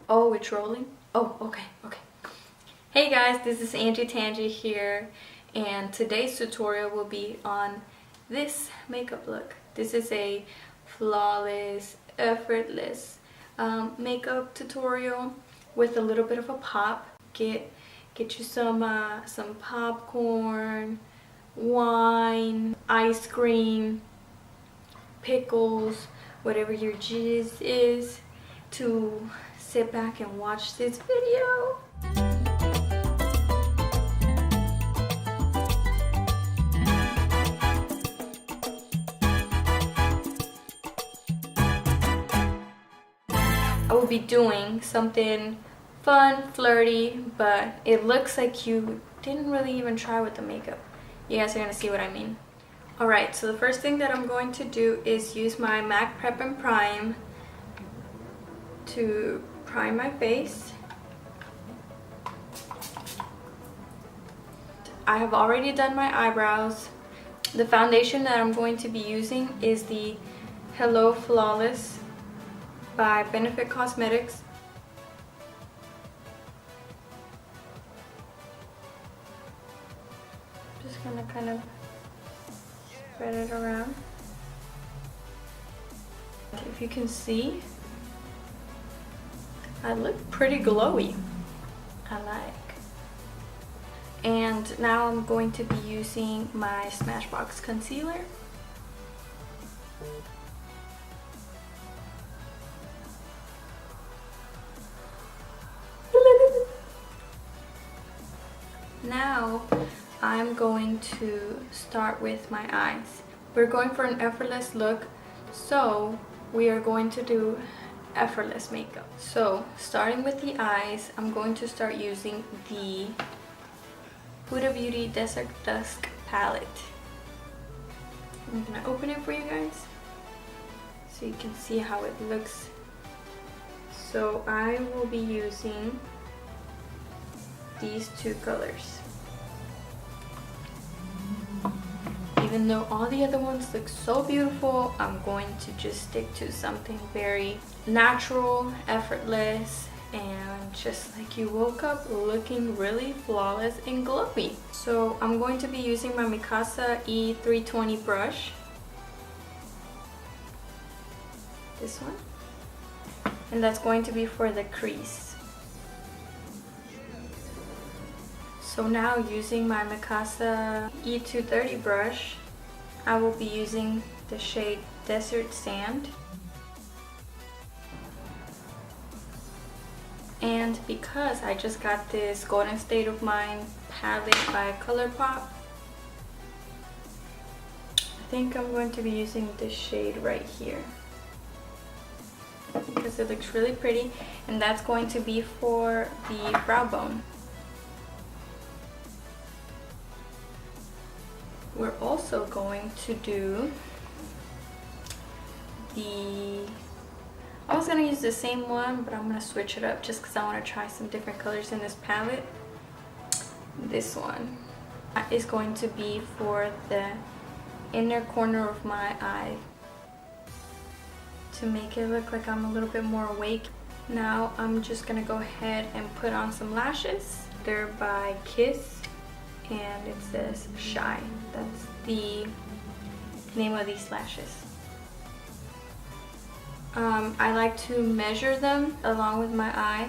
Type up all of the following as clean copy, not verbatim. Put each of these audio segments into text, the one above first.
Oh, it's rolling? Oh, okay, okay. Hey guys, this is Angie Tangy here, and today's tutorial will be on this makeup look. This is a flawless, effortless makeup tutorial with a little bit of a pop. Get you some popcorn, wine, ice cream, pickles, whatever your jizz is, to sit back and watch this video. I will be doing something fun, flirty, but it looks like you didn't really even try with the makeup. You guys are gonna see what I mean. Alright, so the first thing that I'm going to do is use my MAC Prep and Prime to prime my face. I have already done my eyebrows. The foundation that I'm going to be using is the Hello Flawless by Benefit Cosmetics. Just gonna kind of spread it around. If you can see, I look pretty glowy. I like. And now I'm going to be using my Smashbox concealer. Now I'm going to start with my eyes. We're going for an effortless look, so we are going to do effortless makeup. So starting with the eyes, I'm going to start using the Huda Beauty Desert Dusk palette. I'm gonna open it for you guys so you can see how it looks. So I will be using these two colors. Even though all the other ones look so beautiful, I'm going to just stick to something very natural, effortless, and just like you woke up looking really flawless and glowy. So I'm going to be using my Mikasa E320 brush. This one. And that's going to be for the crease. So now using my Mikasa E230 brush, I will be using the shade Desert Sand. And because I just got this Golden State of Mind palette by Colourpop, I think I'm going to be using this shade right here because it looks really pretty, and that's going to be for the brow bone. We're also going to do I was going to use the same one, but I'm going to switch it up just because I want to try some different colors in this palette. This one is going to be for the inner corner of my eye to make it look like I'm a little bit more awake. Now I'm just going to go ahead and put on some lashes. They're by Kiss, and it says Shy. That's the name of these lashes. I like to measure them along with my eye,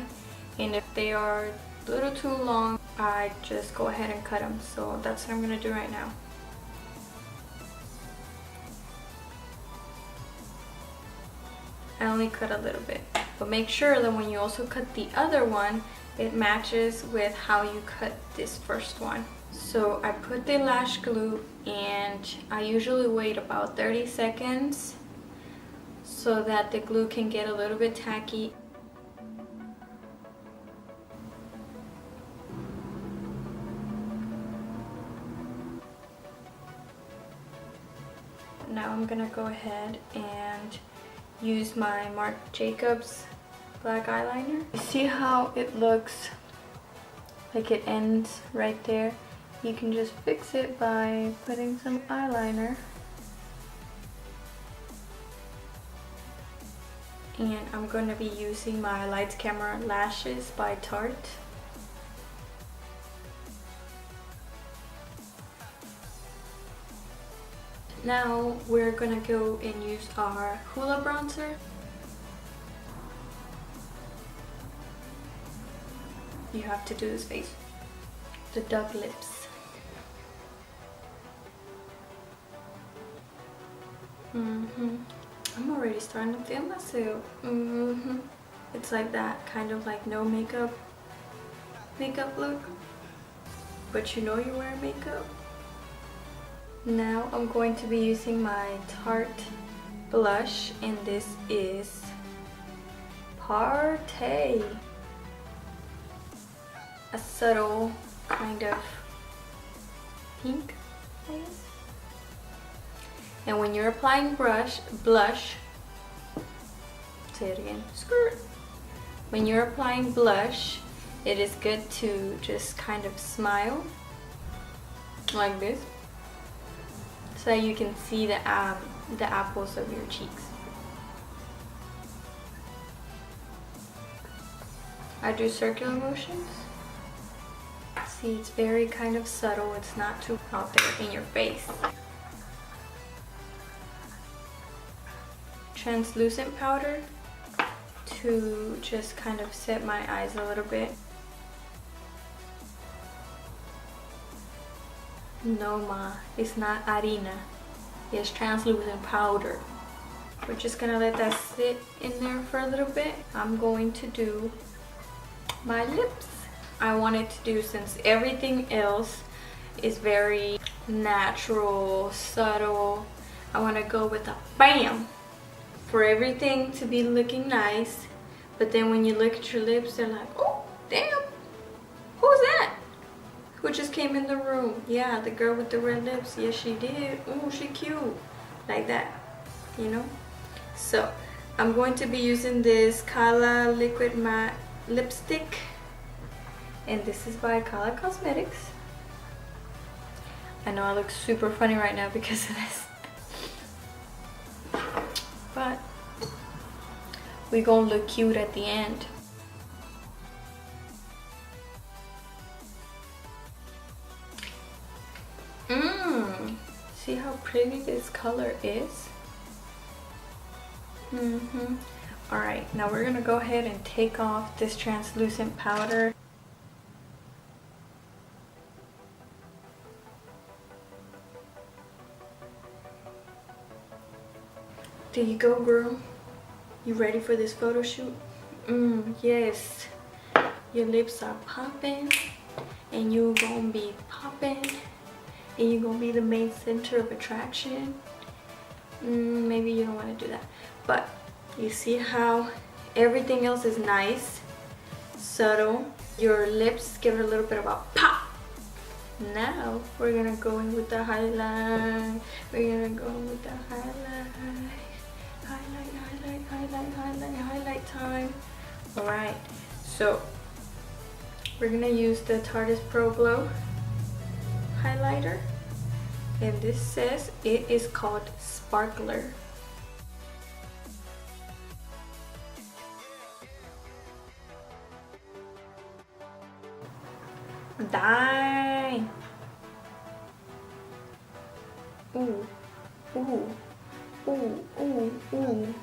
and if they are a little too long, I just go ahead and cut them. So that's what I'm going to do right now. I only cut a little bit, but make sure that when you also cut the other one, it matches with how you cut this first one. So I put the lash glue, and I usually wait about 30 seconds so that the glue can get a little bit tacky. Now I'm gonna go ahead and use my Marc Jacobs black eyeliner. You see how it looks like it ends right there? You can just fix it by putting some eyeliner and I'm going to be using my Lights Camera Lashes by Tarte. Now we're gonna go and use our Hoola Bronzer. You have to do this face. The duck lips. I'm already starting to feel myself. It's like that kind of like no makeup look, but you know you're wearing makeup. Now I'm going to be using my Tarte blush, and this is Paaarty. A subtle kind of pink, I guess. And when you're applying blush, say it again, skirt. When you're applying blush, it is good to just kind of smile like this, so that you can see the apples of your cheeks. I do circular motions. See, it's very kind of subtle. It's not too out there in your face. Translucent powder to just kind of set my eyes a little bit. No ma, it's not harina. It's translucent powder. We're just gonna let that sit in there for a little bit. I'm going to do my lips. I wanted to do, since everything else is very natural, subtle, I want to go with a bam for everything to be looking nice. But then when you look at your lips, they're like, oh damn, who's that? Who just came in the room? Yeah, the girl with the red lips. Yes, she did. Oh, she cute. Like that, you know? So I'm going to be using this Kala Liquid Matte Lipstick. And this is by Kala Cosmetics. I know I look super funny right now because of this. But we gonna look cute at the end. See how pretty this color is? Alright, now we're gonna go ahead and take off this translucent powder. There you go, girl. You ready for this photo shoot? Yes. Your lips are popping, and you're gonna be popping, and you're gonna be the main center of attraction. Maybe you don't want to do that, but you see how everything else is nice, subtle. Your lips give it a little bit of a pop. Now we're gonna go in with the highlight. We're gonna go in with the highlight. Highlight time. Alright, so we're gonna use the Tarteist Pro Glow highlighter, and this says it is called Sparkler. Die. Ooh, ooh, ooh, ooh, ooh.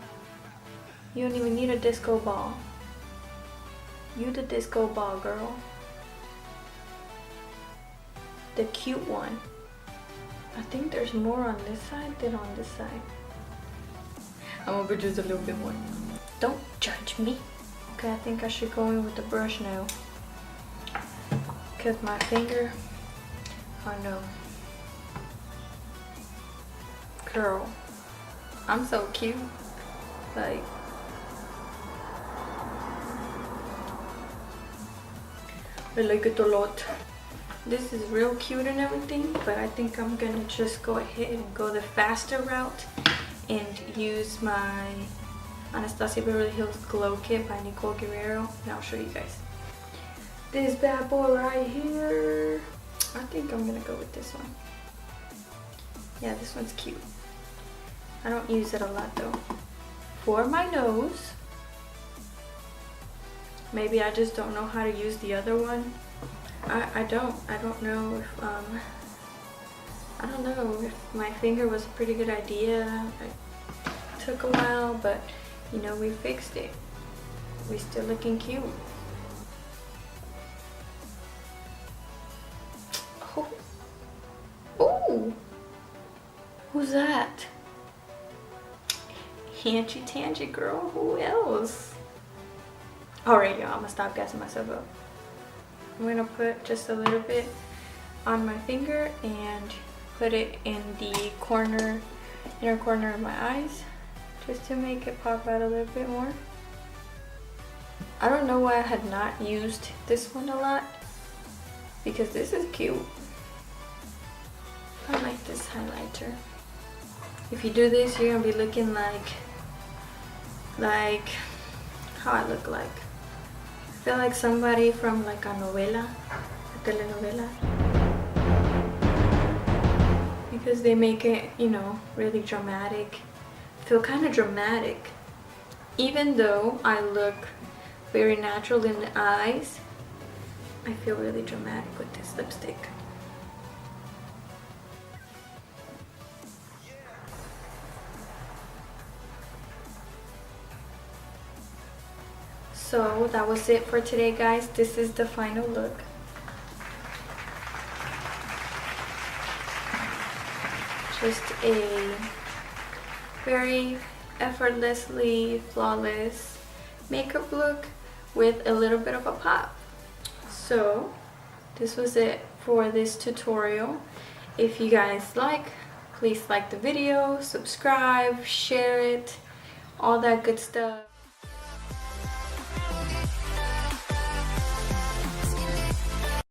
You don't even need a disco ball. You the disco ball, girl. The cute one. I think there's more on this side than on this side. I'm gonna go just a little bit more. Don't judge me. Okay, I think I should go in with the brush now, because my finger, oh no. Girl, I'm so cute. Like, I like it a lot. This is real cute and everything, but I think I'm gonna just go ahead and go the faster route and use my Anastasia Beverly Hills Glow Kit by Nicole Guerriero, and I'll show you guys. This bad boy right here. I think I'm gonna go with this one. Yeah, this one's cute. I don't use it a lot though. For my nose, Maybe I just don't know how to use the other one. I don't know if I don't know if my finger was a pretty good idea. It took a while, but you know, we fixed it. We still looking cute. Oh. Ooh. Who's that? Angie Tangy girl, who else? Alright y'all, I'm gonna stop gassing myself up. I'm gonna put just a little bit on my finger and put it in the inner corner of my eyes, just to make it pop out a little bit more. I don't know why I had not used this one a lot, because this is cute. I like this highlighter. If you do this, you're gonna be looking like how I look like. I feel like somebody from like a novela, a telenovela, because they make it, you know, really dramatic. I feel kind of dramatic, even though I look very natural in the eyes. I feel really dramatic with this lipstick. So that was it for today, guys. This is the final look. Just a very effortlessly flawless makeup look with a little bit of a pop. So this was it for this tutorial. If you guys please like the video, subscribe, share it, all that good stuff.